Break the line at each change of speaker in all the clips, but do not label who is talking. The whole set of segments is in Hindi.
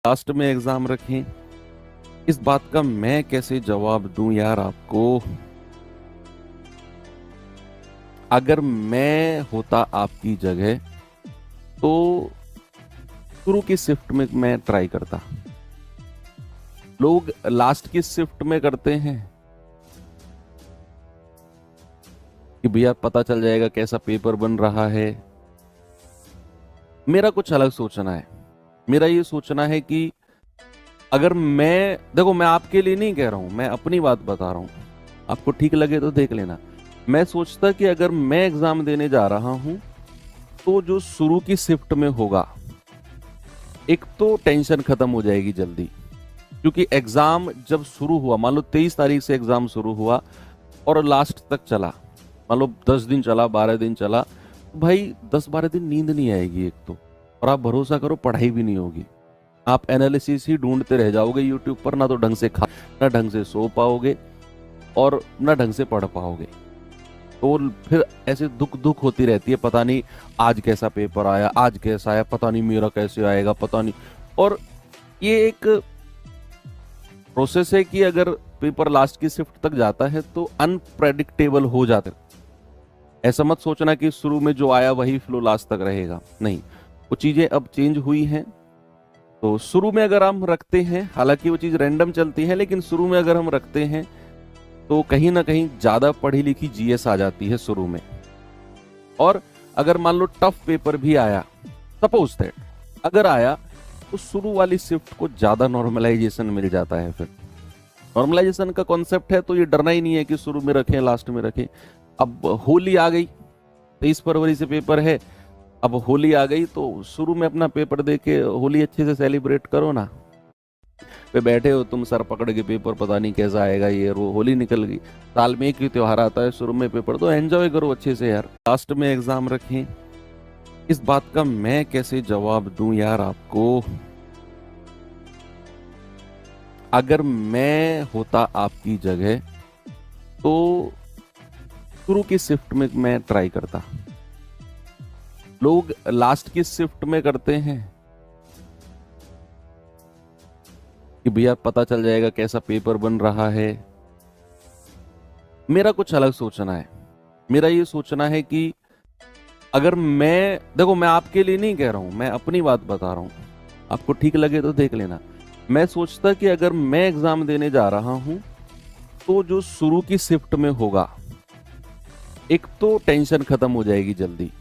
लास्ट में एग्जाम रखें, इस बात का मैं कैसे जवाब दूं यार आपको। अगर मैं होता आपकी जगह तो शुरू की शिफ्ट में मैं ट्राई करता। लोग लास्ट की शिफ्ट में करते हैं कि भैया पता चल जाएगा कैसा पेपर बन रहा है। मेरा कुछ अलग सोचना है। मेरा ये सोचना है कि अगर मैं आपके लिए नहीं कह रहा हूं, मैं अपनी बात बता रहा हूं। आपको ठीक लगे तो देख लेना। मैं सोचता कि अगर मैं एग्जाम देने जा रहा हूं तो जो शुरू की शिफ्ट में होगा, एक तो टेंशन खत्म हो जाएगी जल्दी। क्योंकि एग्जाम जब शुरू हुआ, मान लो 23 तारीख से एग्जाम शुरू हुआ और लास्ट तक चला, मान लो 10 दिन चला, 12 दिन चला, तो भाई 10-12 दिन नींद नहीं आएगी एक तो। और आप भरोसा करो पढ़ाई भी नहीं होगी। आप एनालिसिस ही ढूंढते रह जाओगे यूट्यूब पर, ना तो ढंग से खा, ना ढंग से सो पाओगे और ना ढंग से पढ़ पाओगे। तो फिर ऐसे दुख दुख होती रहती है, पता नहीं आज कैसा पेपर आया, आज कैसा आया, पता नहीं मेरा कैसे आएगा, पता नहीं। और ये एक प्रोसेस है कि अगर पेपर लास्ट की शिफ्ट तक जाता है तो अनप्रेडिक्टेबल हो जाता है। ऐसा मत सोचना कि शुरू में जो आया वही फ्लो लास्ट तक रहेगा, नहीं। वो चीजें अब चेंज हुई हैं। तो शुरू में अगर हम रखते हैं, हालांकि वो चीज रैंडम चलती है, लेकिन शुरू में अगर हम रखते हैं तो कहीं ना कहीं ज्यादा पढ़ी लिखी जीएस आ जाती है शुरू में। और अगर मान लो टफ पेपर भी आया, सपोज दैट अगर आया, तो शुरू वाली शिफ्ट को ज्यादा नॉर्मलाइजेशन मिल जाता है। फिर नॉर्मलाइजेशन का कॉन्सेप्ट है तो ये डरना ही नहीं है कि शुरू में रखें लास्ट में रखें। अब होली आ गई, 23 फरवरी से पेपर है, अब होली आ गई तो शुरू में अपना पेपर दे के होली अच्छे से सेलिब्रेट करो ना। पे बैठे हो तुम सर पकड़ के, पेपर पता नहीं कैसा आएगा, ये वो होली निकल गई। साल में एक ही त्योहार आता है, शुरू में पेपर तो एंजॉय करो अच्छे से यार। लास्ट में एग्जाम रखें, इस बात का मैं कैसे जवाब दूं यार आपको। अगर मैं होता आपकी जगह तो शुरू की शिफ्ट में मैं ट्राई करता। लोग लास्ट की शिफ्ट में करते हैं कि भैया पता चल जाएगा कैसा पेपर बन रहा है। मेरा कुछ अलग सोचना है। मेरा ये सोचना है कि अगर मैं आपके लिए नहीं कह रहा हूं, मैं अपनी बात बता रहा हूं। आपको ठीक लगे तो देख लेना। मैं सोचता कि अगर मैं एग्जाम देने जा रहा हूं तो जो शुरू की शिफ्ट में होगा, एक तो टेंशन खत्म हो जाएगी जल्दी।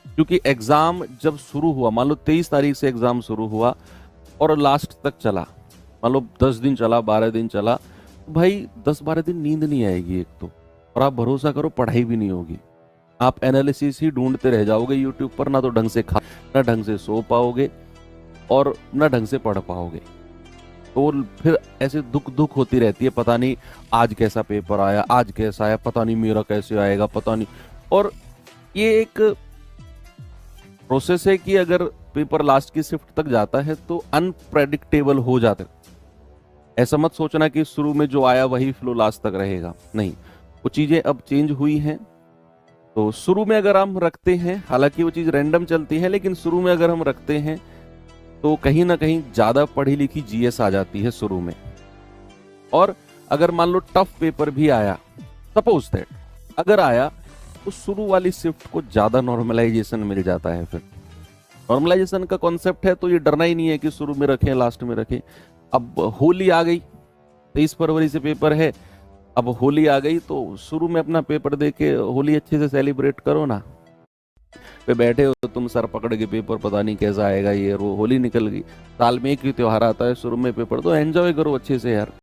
क्योंकि एग्जाम जब शुरू हुआ, मान लो 23 तारीख से एग्जाम शुरू हुआ और लास्ट तक चला, मान लो 10 दिन चला, 12 दिन चला, तो भाई 10-12 दिन नींद नहीं आएगी एक तो। और आप भरोसा करो पढ़ाई भी नहीं होगी। आप एनालिसिस ही ढूंढते रह जाओगे यूट्यूब पर, ना तो ढंग से खा, ना ढंग से सो पाओगे और ना ढंग से पढ़ पाओगे। तो फिर ऐसे दुख दुख होती रहती है, पता नहीं आज कैसा पेपर आया, आज कैसा आया, पता नहीं मेरा कैसे आएगा, पता नहीं। और ये एक प्रोसेस है कि अगर पेपर लास्ट की शिफ्ट तक जाता है तो अनप्रेडिक्टेबल हो जाता है। ऐसा मत सोचना कि शुरू में जो आया वही फ्लो लास्ट तक रहेगा, नहीं। वो चीजें अब चेंज हुई हैं। तो शुरू में अगर हम रखते हैं, हालांकि वो चीज रैंडम चलती है, लेकिन शुरू में अगर हम रखते हैं तो कहीं ना कहीं ज्यादा पढ़ी लिखी जीएस आ जाती है शुरू में। और अगर मान लो टफ पेपर भी आया, सपोज दैट अगर आया, तो शुरू वाली शिफ्ट को ज्यादा नॉर्मलाइजेशन मिल जाता है। फिर नॉर्मलाइजेशन का कॉन्सेप्ट है तो ये डरना ही नहीं है कि शुरू में रखें लास्ट में रखें। अब होली आ गई, 23 फरवरी से पेपर है, अब होली आ गई तो शुरू में अपना पेपर दे के होली अच्छे से सेलिब्रेट करो ना। पे बैठे हो तुम सर पकड़ के, पेपर पता नहीं कैसा आएगा, ये वो होली निकल गई। साल में एक ही त्योहार आता है, शुरू में पेपर तो एंजॉय करो अच्छे से यार।